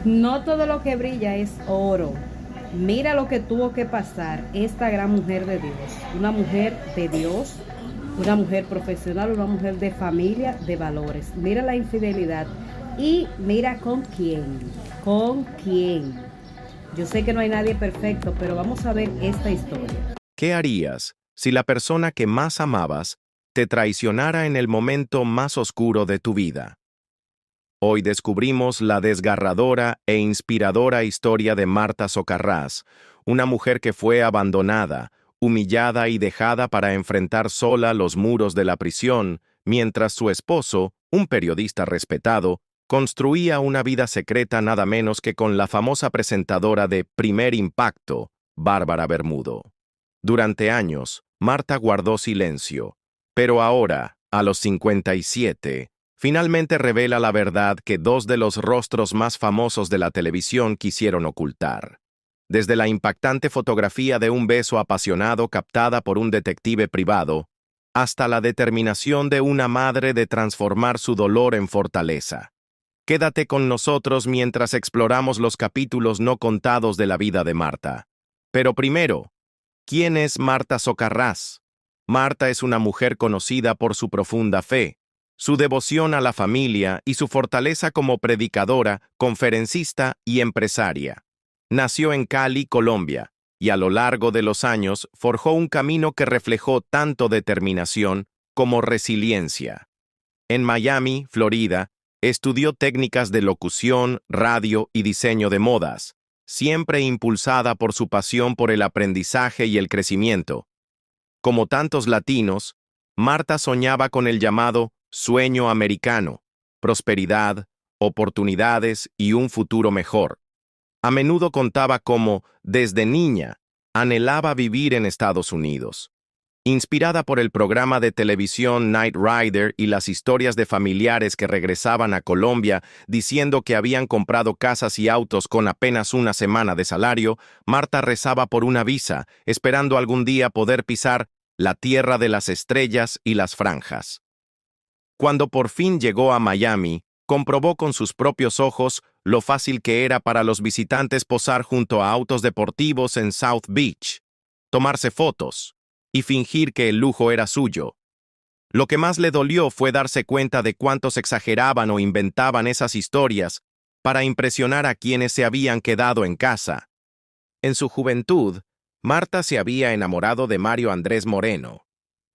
No todo lo que brilla es oro. Mira lo que tuvo que pasar esta gran mujer de Dios. Una mujer de Dios, una mujer profesional, una mujer de familia, de valores. Mira la infidelidad y mira con quién. Con quién. Yo sé que no hay nadie perfecto, pero vamos a ver esta historia. ¿Qué harías si la persona que más amabas te traicionara en el momento más oscuro de tu vida? Hoy descubrimos la desgarradora e inspiradora historia de Marta Socarrás, una mujer que fue abandonada, humillada y dejada para enfrentar sola los muros de la prisión, mientras su esposo, un periodista respetado, construía una vida secreta nada menos que con la famosa presentadora de Primer Impacto, Bárbara Bermudo. Durante años, Marta guardó silencio, pero ahora, a los 57, finalmente revela la verdad que dos de los rostros más famosos de la televisión quisieron ocultar. Desde la impactante fotografía de un beso apasionado captada por un detective privado, hasta la determinación de una madre de transformar su dolor en fortaleza. Quédate con nosotros mientras exploramos los capítulos no contados de la vida de Marta. Pero primero, ¿quién es Marta Socarrás? Marta es una mujer conocida por su profunda fe, su devoción a la familia y su fortaleza como predicadora, conferencista y empresaria. Nació en Cali, Colombia, y a lo largo de los años forjó un camino que reflejó tanto determinación como resiliencia. En Miami, Florida, estudió técnicas de locución, radio y diseño de modas, siempre impulsada por su pasión por el aprendizaje y el crecimiento. Como tantos latinos, Marta soñaba con el llamado sueño americano, prosperidad, oportunidades y un futuro mejor. A menudo contaba cómo, desde niña, anhelaba vivir en Estados Unidos. Inspirada por el programa de televisión Knight Rider y las historias de familiares que regresaban a Colombia diciendo que habían comprado casas y autos con apenas una semana de salario, Marta rezaba por una visa, esperando algún día poder pisar la tierra de las estrellas y las franjas. Cuando por fin llegó a Miami, comprobó con sus propios ojos lo fácil que era para los visitantes posar junto a autos deportivos en South Beach, tomarse fotos y fingir que el lujo era suyo. Lo que más le dolió fue darse cuenta de cuántos exageraban o inventaban esas historias para impresionar a quienes se habían quedado en casa. En su juventud, Marta se había enamorado de Mario Andrés Moreno.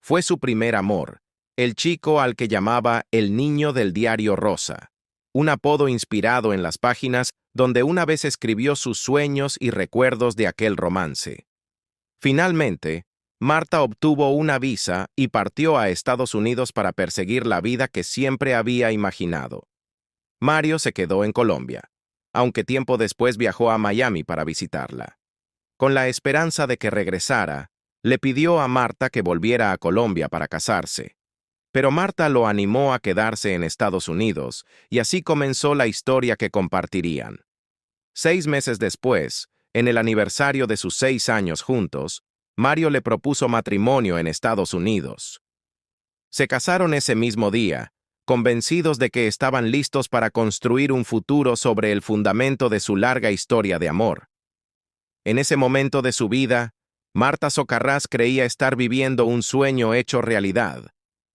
Fue su primer amor, el chico al que llamaba el niño del diario Rosa, un apodo inspirado en las páginas donde una vez escribió sus sueños y recuerdos de aquel romance. Finalmente, Marta obtuvo una visa y partió a Estados Unidos para perseguir la vida que siempre había imaginado. Mario se quedó en Colombia, aunque tiempo después viajó a Miami para visitarla. Con la esperanza de que regresara, le pidió a Marta que volviera a Colombia para casarse. Pero Marta lo animó a quedarse en Estados Unidos, y así comenzó la historia que compartirían. 6 meses después, en el aniversario de sus 6 años juntos, Mario le propuso matrimonio en Estados Unidos. Se casaron ese mismo día, convencidos de que estaban listos para construir un futuro sobre el fundamento de su larga historia de amor. En ese momento de su vida, Marta Socarrás creía estar viviendo un sueño hecho realidad.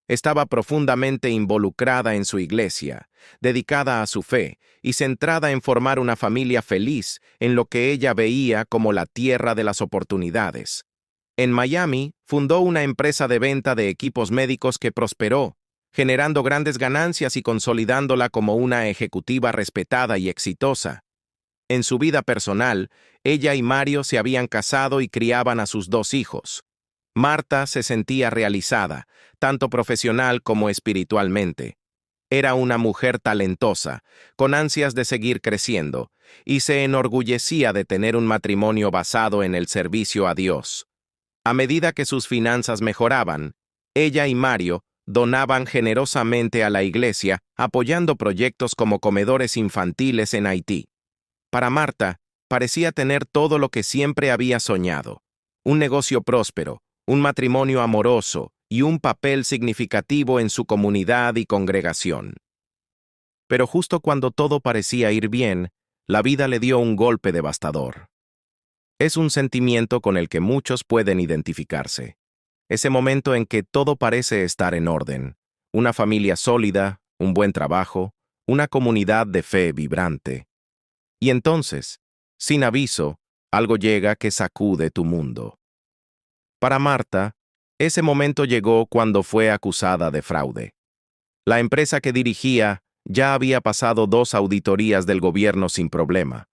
Estaba profundamente involucrada en su iglesia, dedicada a su fe y centrada en formar una familia feliz en lo que ella veía como la tierra de las oportunidades. En Miami, fundó una empresa de venta de equipos médicos que prosperó, generando grandes ganancias y consolidándola como una ejecutiva respetada y exitosa. En su vida personal, ella y Mario se habían casado y criaban a sus 2 hijos. Marta se sentía realizada, tanto profesional como espiritualmente. Era una mujer talentosa, con ansias de seguir creciendo, y se enorgullecía de tener un matrimonio basado en el servicio a Dios. A medida que sus finanzas mejoraban, ella y Mario donaban generosamente a la iglesia, apoyando proyectos como comedores infantiles en Haití. Para Marta, parecía tener todo lo que siempre había soñado: un negocio próspero, un matrimonio amoroso y un papel significativo en su comunidad y congregación. Pero justo cuando todo parecía ir bien, la vida le dio un golpe devastador. Es un sentimiento con el que muchos pueden identificarse. Ese momento en que todo parece estar en orden, una familia sólida, un buen trabajo, una comunidad de fe vibrante. Y entonces, sin aviso, algo llega que sacude tu mundo. Para Marta, ese momento llegó cuando fue acusada de fraude. La empresa que dirigía ya había pasado 2 auditorías del gobierno sin problema,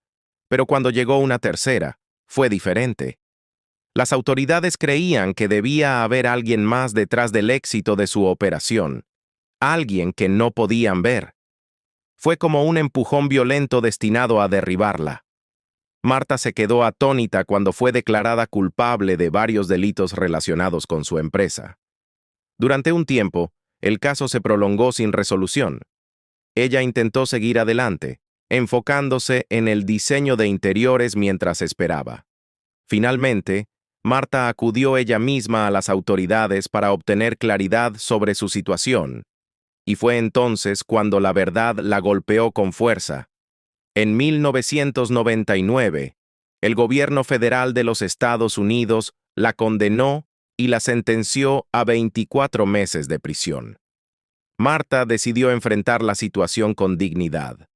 pero cuando llegó una tercera, fue diferente. Las autoridades creían que debía haber alguien más detrás del éxito de su operación, alguien que no podían ver. Fue como un empujón violento destinado a derribarla. Marta se quedó atónita cuando fue declarada culpable de varios delitos relacionados con su empresa. Durante un tiempo, el caso se prolongó sin resolución. Ella intentó seguir adelante, enfocándose en el diseño de interiores mientras esperaba. Finalmente, Marta acudió ella misma a las autoridades para obtener claridad sobre su situación, y fue entonces cuando la verdad la golpeó con fuerza. En 1999, el gobierno federal de los Estados Unidos la condenó y la sentenció a 24 meses de prisión. Marta decidió enfrentar la situación con dignidad.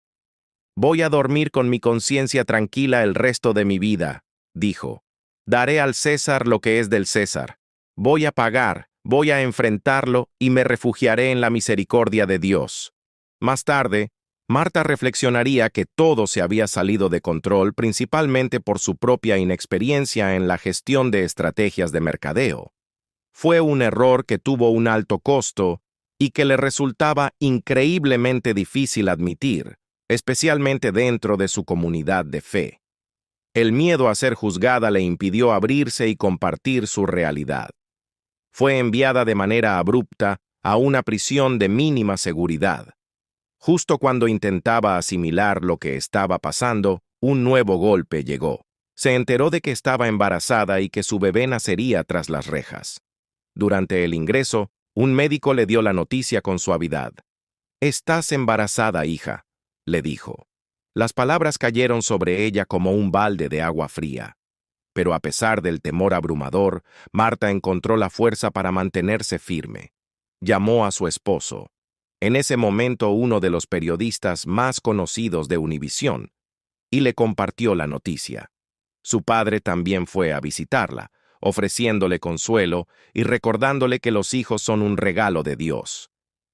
«Voy a dormir con mi conciencia tranquila el resto de mi vida», dijo. «Daré al César lo que es del César. Voy a pagar, voy a enfrentarlo y me refugiaré en la misericordia de Dios». Más tarde, Marta reflexionaría que todo se había salido de control principalmente por su propia inexperiencia en la gestión de estrategias de mercadeo. Fue un error que tuvo un alto costo y que le resultaba increíblemente difícil admitir, especialmente dentro de su comunidad de fe. El miedo a ser juzgada le impidió abrirse y compartir su realidad. Fue enviada de manera abrupta a una prisión de mínima seguridad. Justo cuando intentaba asimilar lo que estaba pasando, un nuevo golpe llegó. Se enteró de que estaba embarazada y que su bebé nacería tras las rejas. Durante el ingreso, un médico le dio la noticia con suavidad. «Estás embarazada, hija», le dijo. Las palabras cayeron sobre ella como un balde de agua fría. Pero a pesar del temor abrumador, Marta encontró la fuerza para mantenerse firme. Llamó a su esposo. En ese momento uno de los periodistas más conocidos de Univisión, y le compartió la noticia. Su padre también fue a visitarla, ofreciéndole consuelo y recordándole que los hijos son un regalo de Dios.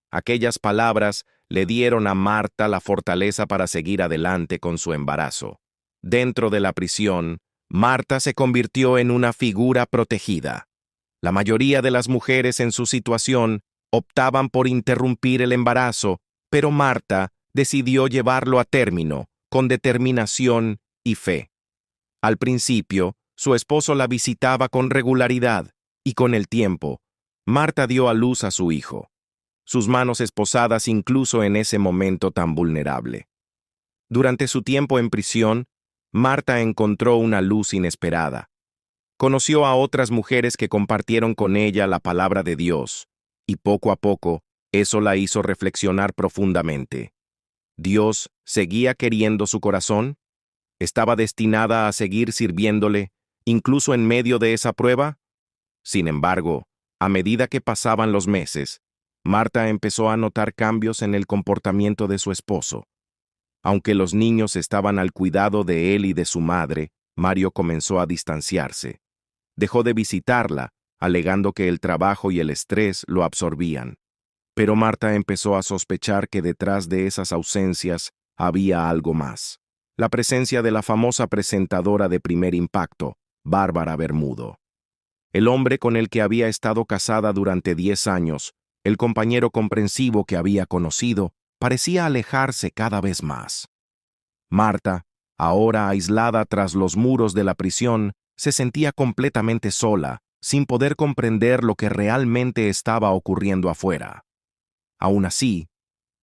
Aquellas palabras le dieron a Marta la fortaleza para seguir adelante con su embarazo. Dentro de la prisión, Marta se convirtió en una figura protegida. La mayoría de las mujeres en su situación optaban por interrumpir el embarazo, pero Marta decidió llevarlo a término con determinación y fe. Al principio, su esposo la visitaba con regularidad y con el tiempo, Marta dio a luz a su hijo. Sus manos esposadas incluso en ese momento tan vulnerable. Durante su tiempo en prisión, Marta encontró una luz inesperada. Conoció a otras mujeres que compartieron con ella la palabra de Dios, y poco a poco, eso la hizo reflexionar profundamente. ¿Dios seguía queriendo su corazón? ¿Estaba destinada a seguir sirviéndole, incluso en medio de esa prueba? Sin embargo, a medida que pasaban los meses, Marta empezó a notar cambios en el comportamiento de su esposo. Aunque los niños estaban al cuidado de él y de su madre, Mario comenzó a distanciarse. Dejó de visitarla, alegando que el trabajo y el estrés lo absorbían. Pero Marta empezó a sospechar que detrás de esas ausencias había algo más. La presencia de la famosa presentadora de Primer Impacto, Bárbara Bermudo. El hombre con el que había estado casada durante 10 años, el compañero comprensivo que había conocido, parecía alejarse cada vez más. Marta, ahora aislada tras los muros de la prisión, se sentía completamente sola, sin poder comprender lo que realmente estaba ocurriendo afuera. Aún así,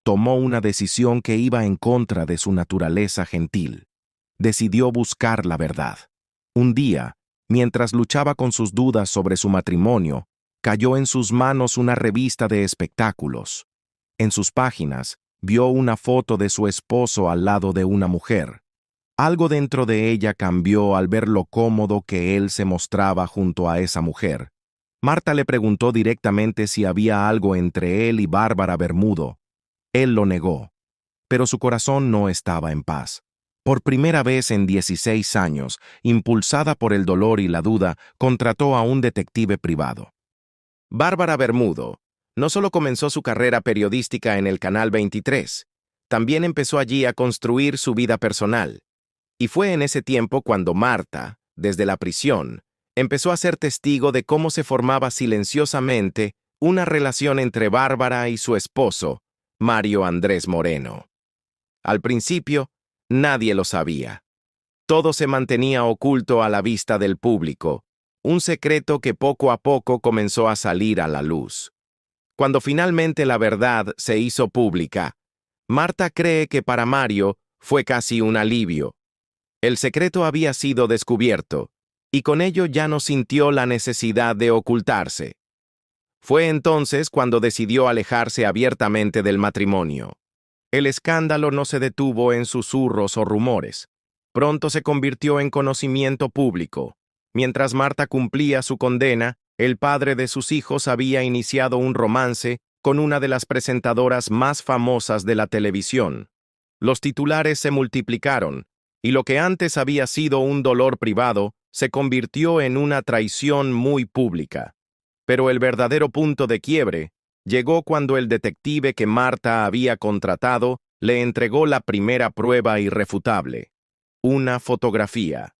tomó una decisión que iba en contra de su naturaleza gentil. Decidió buscar la verdad. Un día, mientras luchaba con sus dudas sobre su matrimonio, cayó en sus manos una revista de espectáculos. En sus páginas, vio una foto de su esposo al lado de una mujer. Algo dentro de ella cambió al ver lo cómodo que él se mostraba junto a esa mujer. Marta le preguntó directamente si había algo entre él y Bárbara Bermudo. Él lo negó, pero su corazón no estaba en paz. Por primera vez en 16 años, impulsada por el dolor y la duda, contrató a un detective privado. Bárbara Bermudo no solo comenzó su carrera periodística en el Canal 23, también empezó allí a construir su vida personal. Y fue en ese tiempo cuando Marta, desde la prisión, empezó a ser testigo de cómo se formaba silenciosamente una relación entre Bárbara y su esposo, Mario Andrés Moreno. Al principio, nadie lo sabía. Todo se mantenía oculto a la vista del público, un secreto que poco a poco comenzó a salir a la luz. Cuando finalmente la verdad se hizo pública, Marta cree que para Mario fue casi un alivio. El secreto había sido descubierto, y con ello ya no sintió la necesidad de ocultarse. Fue entonces cuando decidió alejarse abiertamente del matrimonio. El escándalo no se detuvo en susurros o rumores. Pronto se convirtió en conocimiento público. Mientras Marta cumplía su condena, el padre de sus hijos había iniciado un romance con una de las presentadoras más famosas de la televisión. Los titulares se multiplicaron, y lo que antes había sido un dolor privado se convirtió en una traición muy pública. Pero el verdadero punto de quiebre llegó cuando el detective que Marta había contratado le entregó la primera prueba irrefutable: una fotografía.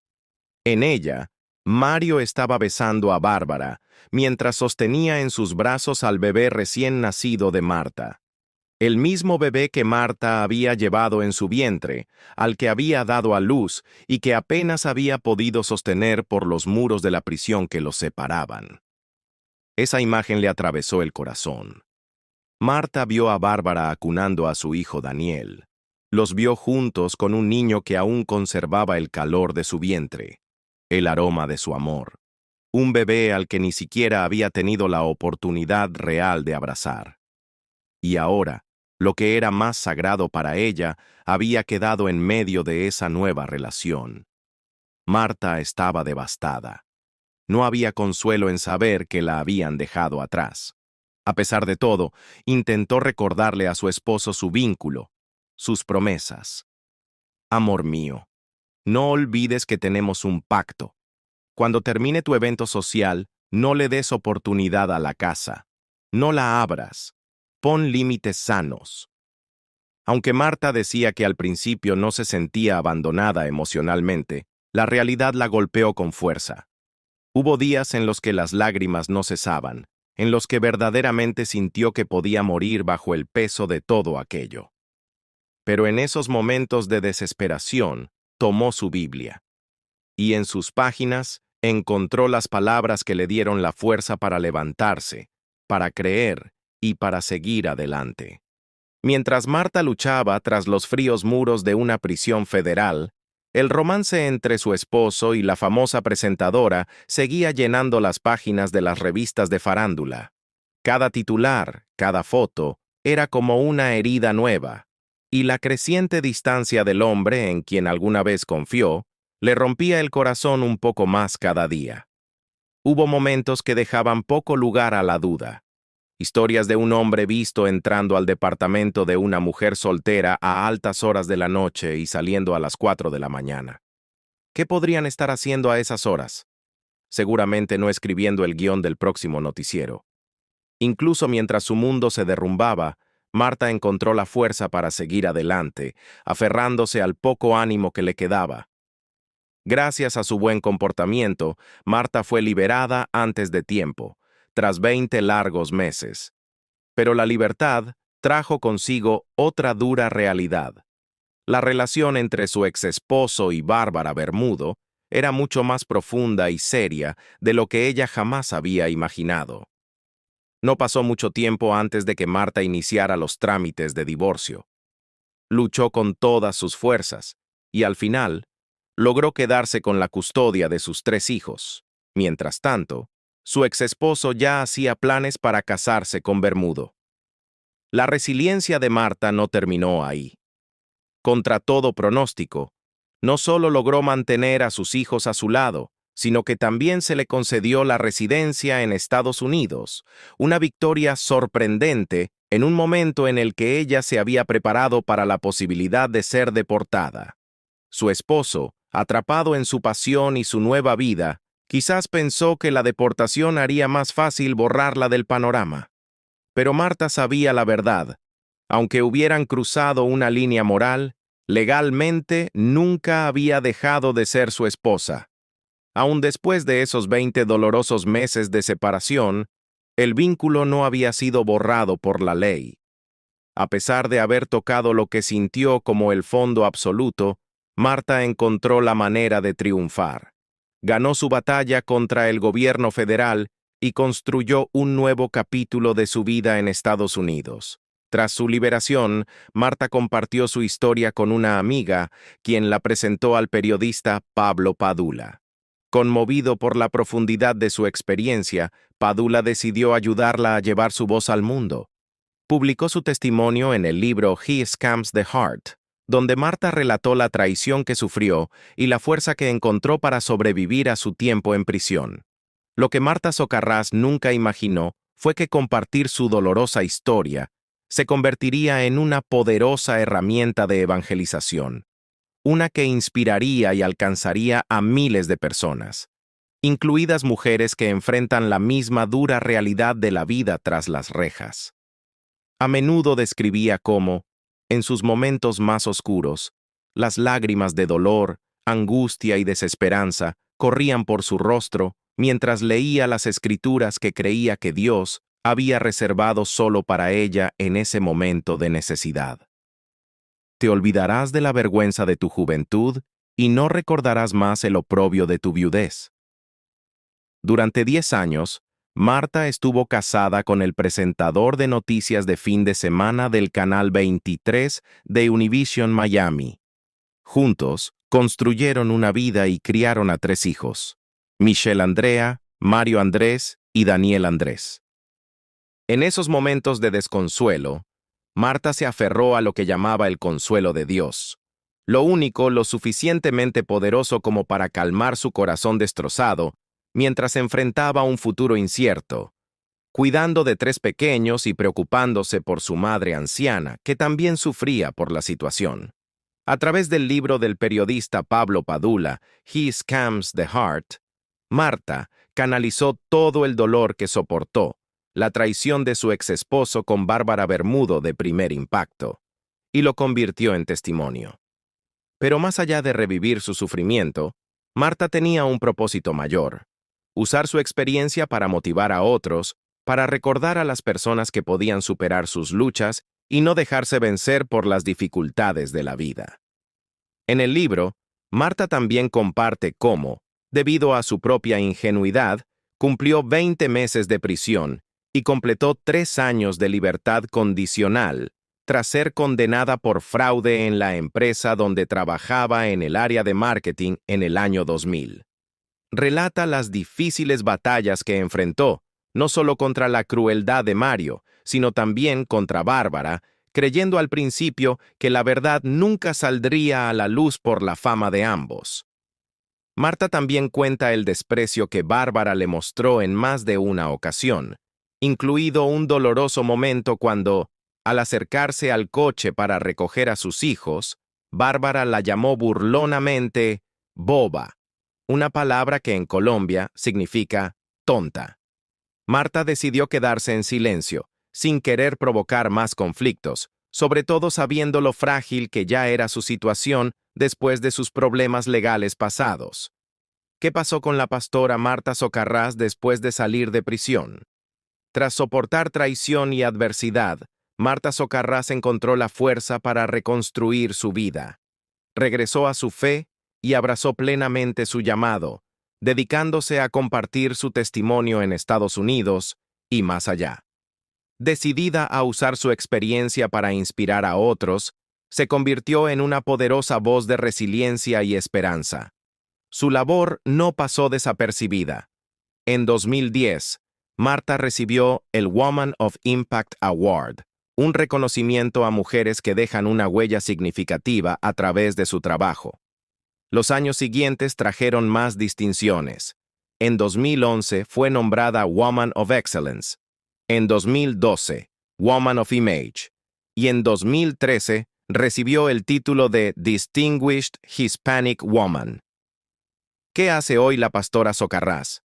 En ella, Mario estaba besando a Bárbara mientras sostenía en sus brazos al bebé recién nacido de Marta. El mismo bebé que Marta había llevado en su vientre, al que había dado a luz y que apenas había podido sostener por los muros de la prisión que los separaban. Esa imagen le atravesó el corazón. Marta vio a Bárbara acunando a su hijo Daniel. Los vio juntos con un niño que aún conservaba el calor de su vientre, el aroma de su amor. Un bebé al que ni siquiera había tenido la oportunidad real de abrazar. Y ahora, lo que era más sagrado para ella había quedado en medio de esa nueva relación. Marta estaba devastada. No había consuelo en saber que la habían dejado atrás. A pesar de todo, intentó recordarle a su esposo su vínculo, sus promesas. Amor mío, no olvides que tenemos un pacto. Cuando termine tu evento social, no le des oportunidad a la casa. No la abras. Pon límites sanos. Aunque Marta decía que al principio no se sentía abandonada emocionalmente, la realidad la golpeó con fuerza. Hubo días en los que las lágrimas no cesaban, en los que verdaderamente sintió que podía morir bajo el peso de todo aquello. Pero en esos momentos de desesperación, tomó su Biblia. Y en sus páginas encontró las palabras que le dieron la fuerza para levantarse, para creer y para seguir adelante. Mientras Marta luchaba tras los fríos muros de una prisión federal, el romance entre su esposo y la famosa presentadora seguía llenando las páginas de las revistas de farándula. Cada titular, cada foto, era como una herida nueva, y la creciente distancia del hombre en quien alguna vez confió le rompía el corazón un poco más cada día. Hubo momentos que dejaban poco lugar a la duda. Historias de un hombre visto entrando al departamento de una mujer soltera a altas horas de la noche y saliendo a las 4 de la mañana. ¿Qué podrían estar haciendo a esas horas? Seguramente no escribiendo el guión del próximo noticiero. Incluso mientras su mundo se derrumbaba, Marta encontró la fuerza para seguir adelante, aferrándose al poco ánimo que le quedaba. Gracias a su buen comportamiento, Marta fue liberada antes de tiempo, tras 20 largos meses. Pero la libertad trajo consigo otra dura realidad. La relación entre su exesposo y Bárbara Bermudo era mucho más profunda y seria de lo que ella jamás había imaginado. No pasó mucho tiempo antes de que Marta iniciara los trámites de divorcio. Luchó con todas sus fuerzas y, al final, logró quedarse con la custodia de sus 3 hijos. Mientras tanto, su exesposo ya hacía planes para casarse con Bermudo. La resiliencia de Marta no terminó ahí. Contra todo pronóstico, No solo logró mantener a sus hijos a su lado, sino que también se le concedió la residencia en Estados Unidos, una victoria sorprendente en un momento en el que ella se había preparado para la posibilidad de ser deportada. Su esposo, atrapado en su pasión y su nueva vida, quizás pensó que la deportación haría más fácil borrarla del panorama. Pero Marta sabía la verdad. Aunque hubieran cruzado una línea moral, legalmente nunca había dejado de ser su esposa. Aun después de esos 20 dolorosos meses de separación, el vínculo no había sido borrado por la ley. A pesar de haber tocado lo que sintió como el fondo absoluto, Marta encontró la manera de triunfar. Ganó su batalla contra el gobierno federal y construyó un nuevo capítulo de su vida en Estados Unidos. Tras su liberación, Marta compartió su historia con una amiga, quien la presentó al periodista Pablo Padula. Conmovido por la profundidad de su experiencia, Padula decidió ayudarla a llevar su voz al mundo. Publicó su testimonio en el libro He Scams the Heart, donde Marta relató la traición que sufrió y la fuerza que encontró para sobrevivir a su tiempo en prisión. Lo que Marta Socarrás nunca imaginó fue que compartir su dolorosa historia se convertiría en una poderosa herramienta de evangelización, una que inspiraría y alcanzaría a miles de personas, incluidas mujeres que enfrentan la misma dura realidad de la vida tras las rejas. A menudo describía cómo, en sus momentos más oscuros, las lágrimas de dolor, angustia y desesperanza corrían por su rostro mientras leía las escrituras que creía que Dios había reservado solo para ella en ese momento de necesidad. Te olvidarás de la vergüenza de tu juventud y no recordarás más el oprobio de tu viudez. Durante 10 años, Marta estuvo casada con el presentador de noticias de fin de semana del Canal 23 de Univision Miami. Juntos, construyeron una vida y criaron a 3 hijos: Michelle Andrea, Mario Andrés y Daniel Andrés. En esos momentos de desconsuelo, Marta se aferró a lo que llamaba el consuelo de Dios, lo único lo suficientemente poderoso como para calmar su corazón destrozado mientras enfrentaba un futuro incierto, cuidando de 3 pequeños y preocupándose por su madre anciana, que también sufría por la situación. A través del libro del periodista Pablo Padula, He Scams the Heart, Marta canalizó todo el dolor que soportó, la traición de su exesposo con Bárbara Bermudo de Primer Impacto, y lo convirtió en testimonio. Pero más allá de revivir su sufrimiento, Marta tenía un propósito mayor: usar su experiencia para motivar a otros, para recordar a las personas que podían superar sus luchas y no dejarse vencer por las dificultades de la vida. En el libro, Marta también comparte cómo, debido a su propia ingenuidad, cumplió 20 meses de prisión y completó 3 años de libertad condicional tras ser condenada por fraude en la empresa donde trabajaba en el área de marketing en el año 2000. Relata las difíciles batallas que enfrentó, no solo contra la crueldad de Mario, sino también contra Bárbara, creyendo al principio que la verdad nunca saldría a la luz por la fama de ambos. Marta también cuenta el desprecio que Bárbara le mostró en más de una ocasión, incluido un doloroso momento cuando, al acercarse al coche para recoger a sus hijos, Bárbara la llamó burlonamente boba, una palabra que en Colombia significa tonta. Marta decidió quedarse en silencio, sin querer provocar más conflictos, sobre todo sabiendo lo frágil que ya era su situación después de sus problemas legales pasados. ¿Qué pasó con la pastora Marta Socarrás después de salir de prisión? Tras soportar traición y adversidad, Marta Socarrás encontró la fuerza para reconstruir su vida. Regresó a su fe y abrazó plenamente su llamado, dedicándose a compartir su testimonio en Estados Unidos y más allá. Decidida a usar su experiencia para inspirar a otros, se convirtió en una poderosa voz de resiliencia y esperanza. Su labor no pasó desapercibida. En 2010, Marta recibió el Woman of Impact Award, un reconocimiento a mujeres que dejan una huella significativa a través de su trabajo. Los años siguientes trajeron más distinciones. En 2011 fue nombrada Woman of Excellence, en 2012 Woman of Image y en 2013 recibió el título de Distinguished Hispanic Woman. ¿Qué hace hoy la pastora Socarrás?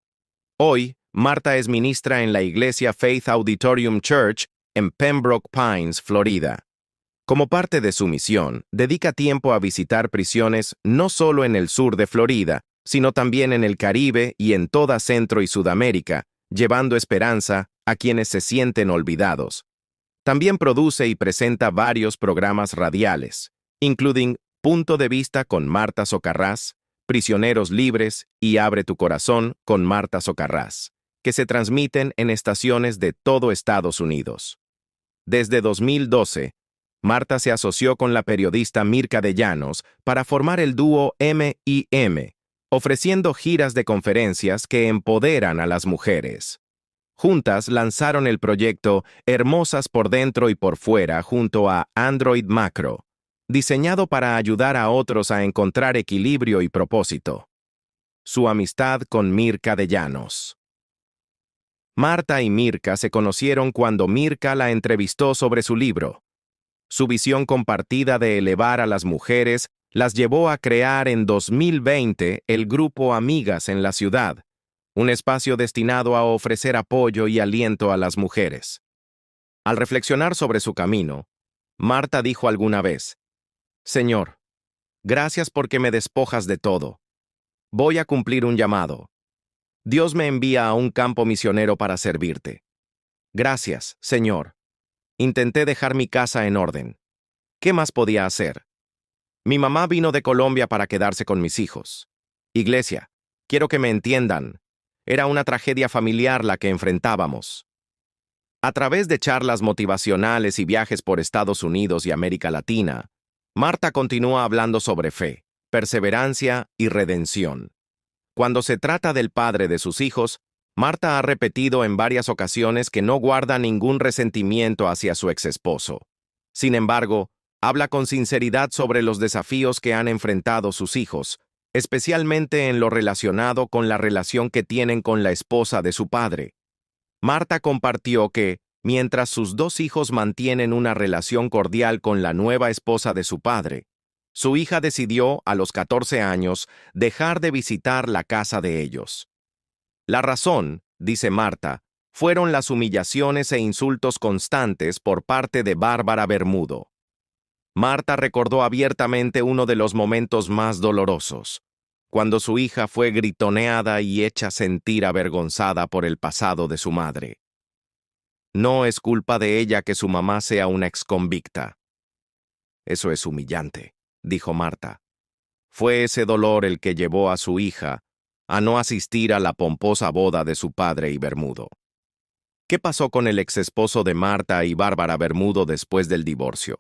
Hoy, Marta es ministra en la iglesia Faith Auditorium Church en Pembroke Pines, Florida. Como parte de su misión, dedica tiempo a visitar prisiones no solo en el sur de Florida, sino también en el Caribe y en toda Centro y Sudamérica, llevando esperanza a quienes se sienten olvidados. También produce y presenta varios programas radiales, including Punto de Vista con Marta Socarrás, Prisioneros Libres y Abre tu Corazón con Marta Socarrás, que se transmiten en estaciones de todo Estados Unidos. Desde 2012, Marta se asoció con la periodista Mirka de Llanos para formar el dúo M&M, ofreciendo giras de conferencias que empoderan a las mujeres. Juntas lanzaron el proyecto Hermosas por dentro y por fuera junto a Android Macro, diseñado para ayudar a otros a encontrar equilibrio y propósito. Su amistad con Mirka de Llanos. Marta y Mirka se conocieron cuando Mirka la entrevistó sobre su libro. Su visión compartida de elevar a las mujeres las llevó a crear en 2020 el grupo Amigas en la ciudad, un espacio destinado a ofrecer apoyo y aliento a las mujeres. Al reflexionar sobre su camino, Marta dijo alguna vez: «Señor, gracias porque me despojas de todo. Voy a cumplir un llamado. Dios me envía a un campo misionero para servirte. Gracias, Señor. Intenté dejar mi casa en orden. ¿Qué más podía hacer? Mi mamá vino de Colombia para quedarse con mis hijos. Iglesia, quiero que me entiendan. Era una tragedia familiar la que enfrentábamos». A través de charlas motivacionales y viajes por Estados Unidos y América Latina, Marta continúa hablando sobre fe, perseverancia y redención. Cuando se trata del padre de sus hijos, Marta ha repetido en varias ocasiones que no guarda ningún resentimiento hacia su exesposo. Sin embargo, habla con sinceridad sobre los desafíos que han enfrentado sus hijos, especialmente en lo relacionado con la relación que tienen con la esposa de su padre. Marta compartió que, mientras sus dos hijos mantienen una relación cordial con la nueva esposa de su padre, su hija decidió, a los 14 años, dejar de visitar la casa de ellos. La razón, dice Marta, fueron las humillaciones e insultos constantes por parte de Bárbara Bermudo. Marta recordó abiertamente uno de los momentos más dolorosos, cuando su hija fue gritoneada y hecha sentir avergonzada por el pasado de su madre. No es culpa de ella que su mamá sea una exconvicta. Eso es humillante, dijo Marta. Fue ese dolor el que llevó a su hija a no asistir a la pomposa boda de su padre y Bermudo. ¿Qué pasó con el exesposo de Marta y Bárbara Bermudo después del divorcio?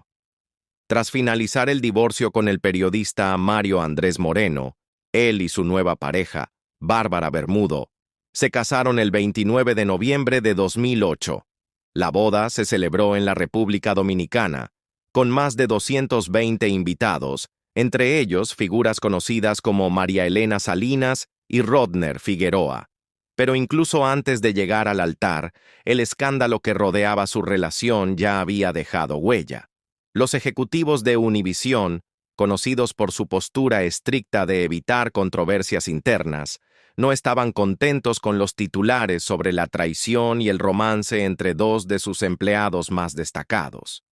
Tras finalizar el divorcio con el periodista Mario Andrés Moreno, él y su nueva pareja, Bárbara Bermudo, se casaron el 29 de noviembre de 2008. La boda se celebró en la República Dominicana, con más de 220 invitados, entre ellos figuras conocidas como María Elena Salinas y Rodner Figueroa. Pero incluso antes de llegar al altar, el escándalo que rodeaba su relación ya había dejado huella. Los ejecutivos de Univisión, conocidos por su postura estricta de evitar controversias internas, no estaban contentos con los titulares sobre la traición y el romance entre dos de sus empleados más destacados.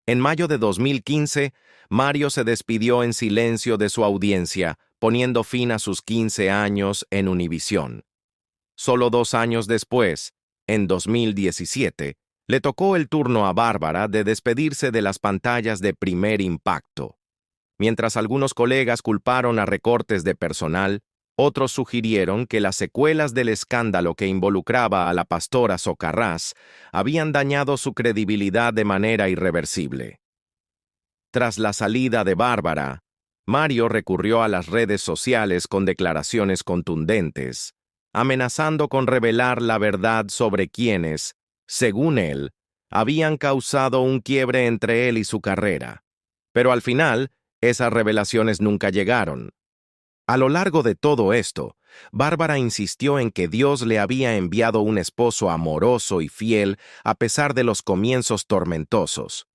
En mayo de 2015, Mario se despidió en silencio de su audiencia, poniendo fin a sus 15 años en Univisión. Solo 2 años después, en 2017, le tocó el turno a Bárbara de despedirse de las pantallas de Primer Impacto. Mientras algunos colegas culparon a recortes de personal, otros sugirieron que las secuelas del escándalo que involucraba a la pastora Socarrás habían dañado su credibilidad de manera irreversible. Tras la salida de Bárbara, Mario recurrió a las redes sociales con declaraciones contundentes, amenazando con revelar la verdad sobre quienes, según él, habían causado un quiebre entre él y su carrera. Pero al final, esas revelaciones nunca llegaron. A lo largo de todo esto, Bárbara insistió en que Dios le había enviado un esposo amoroso y fiel a pesar de los comienzos tormentosos.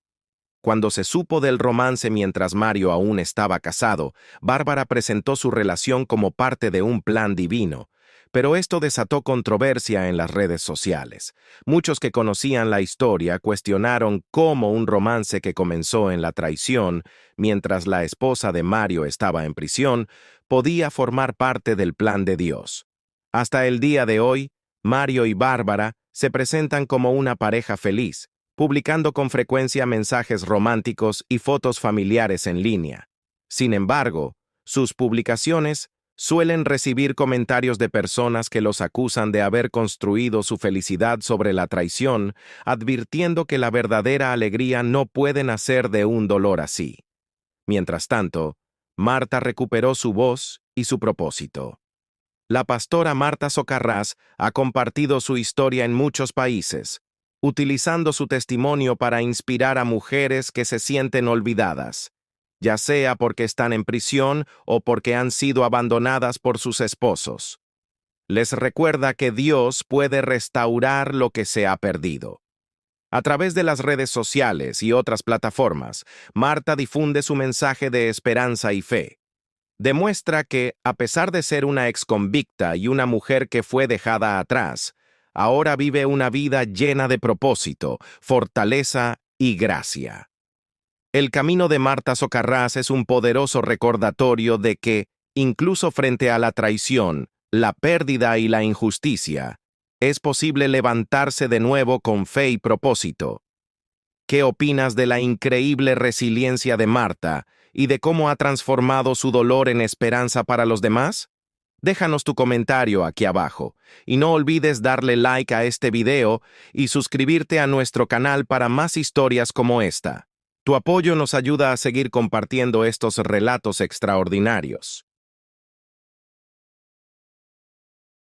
Cuando se supo del romance mientras Mario aún estaba casado, Bárbara presentó su relación como parte de un plan divino, pero esto desató controversia en las redes sociales. Muchos que conocían la historia cuestionaron cómo un romance que comenzó en la traición, mientras la esposa de Mario estaba en prisión, podía formar parte del plan de Dios. Hasta el día de hoy, Mario y Bárbara se presentan como una pareja feliz, publicando con frecuencia mensajes románticos y fotos familiares en línea. Sin embargo, sus publicaciones suelen recibir comentarios de personas que los acusan de haber construido su felicidad sobre la traición, advirtiendo que la verdadera alegría no puede nacer de un dolor así. Mientras tanto, Marta recuperó su voz y su propósito. La pastora Marta Socarrás ha compartido su historia en muchos países, utilizando su testimonio para inspirar a mujeres que se sienten olvidadas, ya sea porque están en prisión o porque han sido abandonadas por sus esposos. Les recuerda que Dios puede restaurar lo que se ha perdido. A través de las redes sociales y otras plataformas, Marta difunde su mensaje de esperanza y fe. Demuestra que, a pesar de ser una exconvicta y una mujer que fue dejada atrás, ahora vive una vida llena de propósito, fortaleza y gracia. El camino de Marta Socarrás es un poderoso recordatorio de que, incluso frente a la traición, la pérdida y la injusticia, es posible levantarse de nuevo con fe y propósito. ¿Qué opinas de la increíble resiliencia de Marta y de cómo ha transformado su dolor en esperanza para los demás? Déjanos tu comentario aquí abajo y no olvides darle like a este video y suscribirte a nuestro canal para más historias como esta. Tu apoyo nos ayuda a seguir compartiendo estos relatos extraordinarios.